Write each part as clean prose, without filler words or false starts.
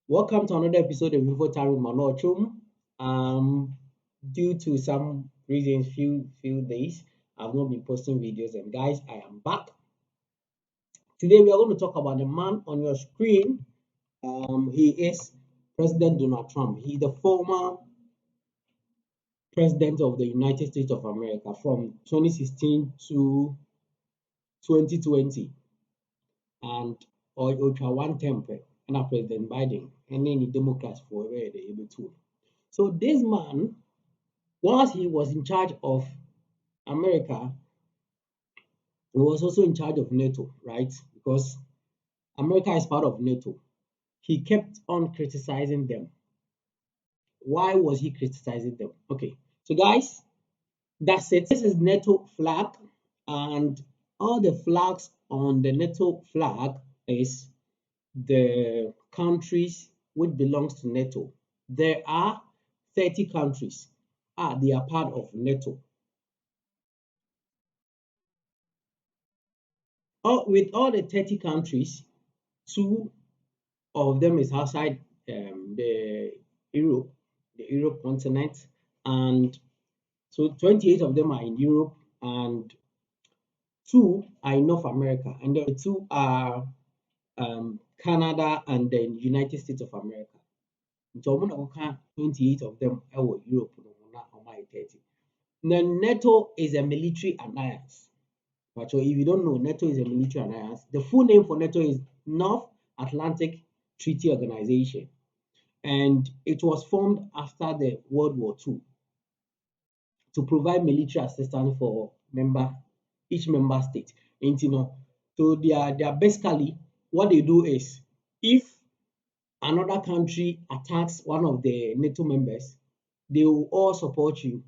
Welcome to another episode of Info Time with Manochum. Due to some reasons, few days, I've not been posting videos, and guys, I am back. Today we are going to talk about the man on your screen. He is President Donald Trump. He's the former president of the United States of America from 2016 to 2020, and or one term, and President Biden, and then the Democrats for where they able to. So this man, once he was in charge of America, he was also in charge of NATO, right? Because America is part of NATO. He kept on criticizing them. Why was he criticizing them? Okay, so guys, that's it. This is NATO flag, and all the flags on the NATO flag is the countries which belongs to NATO. There are 30 countries. They are part of NATO. With all the 30 countries, two of them is outside the Europe, the Europe continent, and so 28 of them are in Europe, and two are in North America, and the two are Canada and the United States of America. So I'm gonna 28 of them are Europe, no, not 30. Then NATO is a military alliance. But so if you don't know, NATO is a military alliance. The full name for NATO is North Atlantic Treaty Organization, and it was formed after the World War II to provide military assistance for each member state. And, so they are basically what they do is if another country attacks one of the NATO members, they will all support you.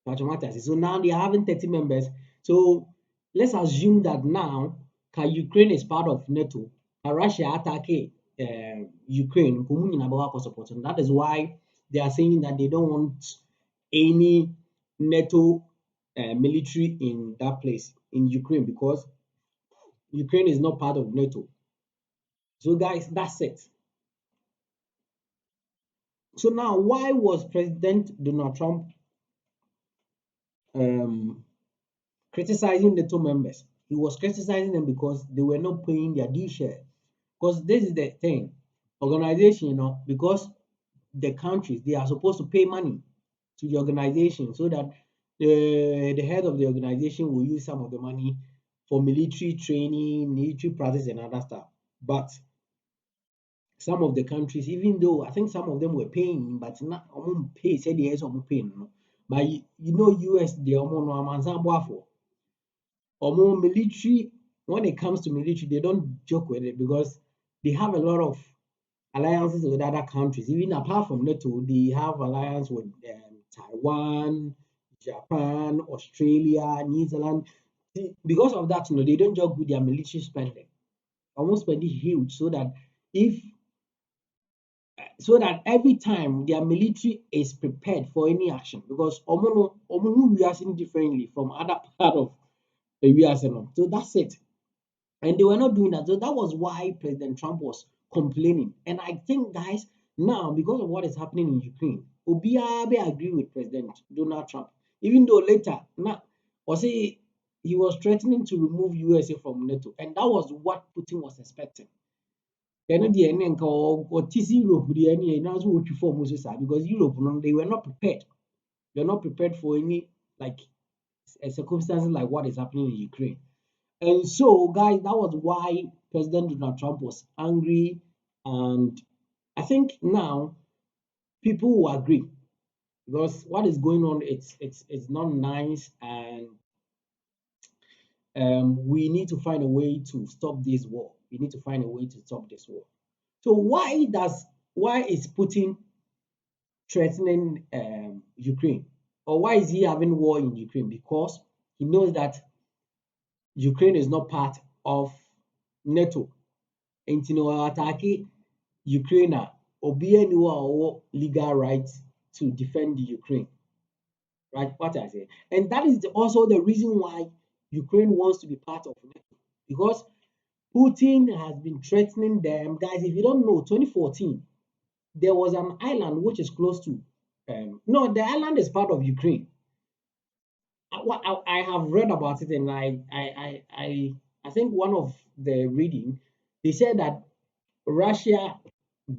So now they are having 30 members. So let's assume that now Ukraine is part of NATO. Russia attack Ukraine. And that is why they are saying that they don't want any NATO military in that place in Ukraine because Ukraine is not part of NATO. So guys, that's it. So now, why was President Donald Trump um, criticizing NATO members? He was criticizing them because they were not paying their due share. Because this is the thing, organization, because the countries they are supposed to pay money to the organization so that the head of the organization will use some of the money for military training, military practice, and other stuff. But some of the countries, even though I think some of them were paying, but not pay, said yes, paying. No. But US, they military, when it comes to military, they don't joke with it because they have a lot of alliances with other countries. Even apart from NATO, they have alliance with Taiwan, Japan, Australia, New Zealand. Because of that, they don't joke with their military spending. Almost spending huge if so that every time their military is prepared for any action because we are seeing differently from other part of the US. So that's it. And they were not doing that. So that was why President Trump was complaining. And I think, guys, now because of what is happening in Ukraine, Obiabe agree with President Donald Trump. Even though later, now, or say he was threatening to remove USA from NATO, and that was what Putin was expecting. Ɛno deɛ ɛne nka ɔte sɛ Europe deɛ ɛne ɛno nso wɔtwi fam nso saa because Europe no they were not prepared. They are not prepared for any like circumstances like what is happening in Ukraine. And so, guys, that was why President Donald Trump was angry. And I think now people will agree because what is going on, it's not nice, and we need to find a way to stop this war. We need to find a way to stop this war. So why is Putin threatening Ukraine, or why is he having war in Ukraine? Because he knows that Ukraine is not part of NATO. Nti na ɔatake Ukraine a obiara nni hɔ legal right to defend the Ukraine. Right? What I say. And that is also the reason why Ukraine wants to be part of NATO. Because Putin has been threatening them. Guys, if you don't know, 2014, there was an island which is close to, no, the island is part of Ukraine. I have read about it, and I think one of the reading, they said that Russia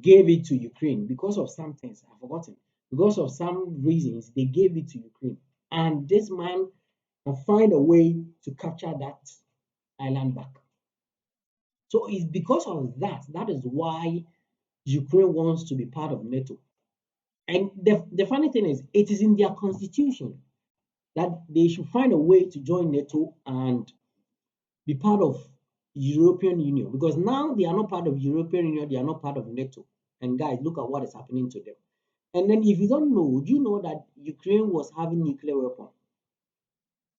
gave it to Ukraine because of some things I've forgotten. Because of some reasons, they gave it to Ukraine, and this man can find a way to capture that island back. So it's because of that. That is why Ukraine wants to be part of NATO. And the funny thing is, it is in their constitution that they should find a way to join NATO and be part of European Union, because now they are not part of European Union, they are not part of NATO. And guys, look at what is happening to them. And then if you don't know, do you know that Ukraine was having nuclear weapon?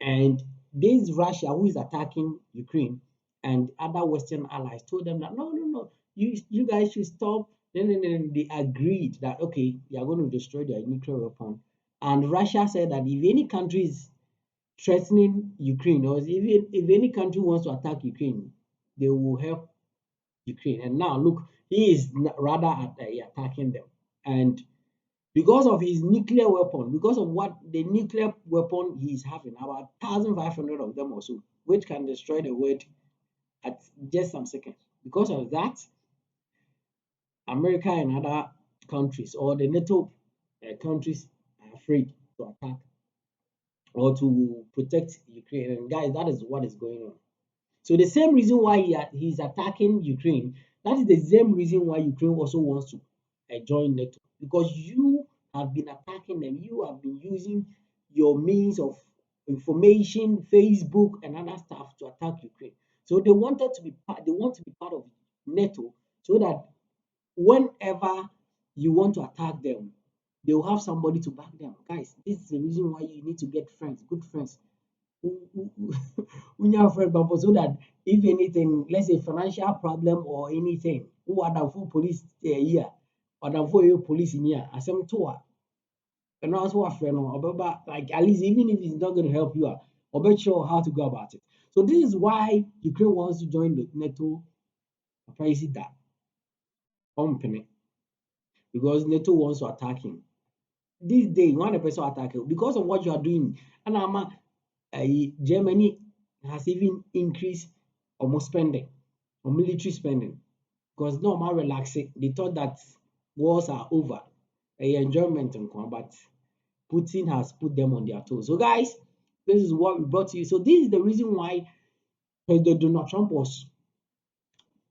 And this Russia who is attacking Ukraine and other Western allies told them that no, no, no, you guys should stop. Then they agreed that okay, they are going to destroy their nuclear weapon. And Russia said that if any country is threatening Ukraine, or if any country wants to attack Ukraine, they will help Ukraine. And now look, he is rather attacking them. And because of his nuclear weapon, because of what the nuclear weapon he is having, about 1,500 of them or so, which can destroy the world at just some seconds. Because of that, America and other countries or the NATO countries are afraid to attack or to protect Ukraine. And guys, that is what is going on. So the same reason why he's attacking Ukraine, that is the same reason why Ukraine also wants to join NATO, because you have been attacking them. You have been using your means of information, Facebook and other stuff to attack Ukraine. So they wanted to be part. They want to be part of NATO so that whenever you want to attack them, they will have somebody to back them. Guys, this is the reason why you need to get friends, good friends when you have friends, but so that if anything, let's say financial problem or anything, who are the full police here, or the full police in here, as some tour, and also a friend or like at least even if it's not going to help you out, or bet sure how to go about it. So this is why Ukraine wants to join the NATO. Price that company because NATO wants to attack him. This day, one person attack him because of what you are doing, and Germany has even increased almost spending on military spending because no more relaxing. They thought that wars are over, enjoyment and but Putin has put them on their toes. So guys, this is what we brought to you. So this is the reason why President Donald Trump was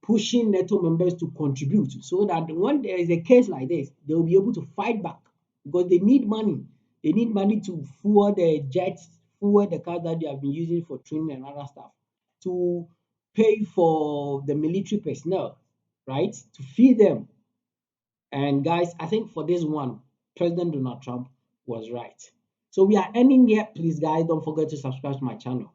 pushing NATO members to contribute so that when there is a case like this, they will be able to fight back because they need money. They need money to fuel the jets, fuel the cars that they have been using for training and other stuff, to pay for the military personnel, right? To feed them. And guys, I think for this one, President Donald Trump was right. So we are ending here. Please, guys, don't forget to subscribe to my channel.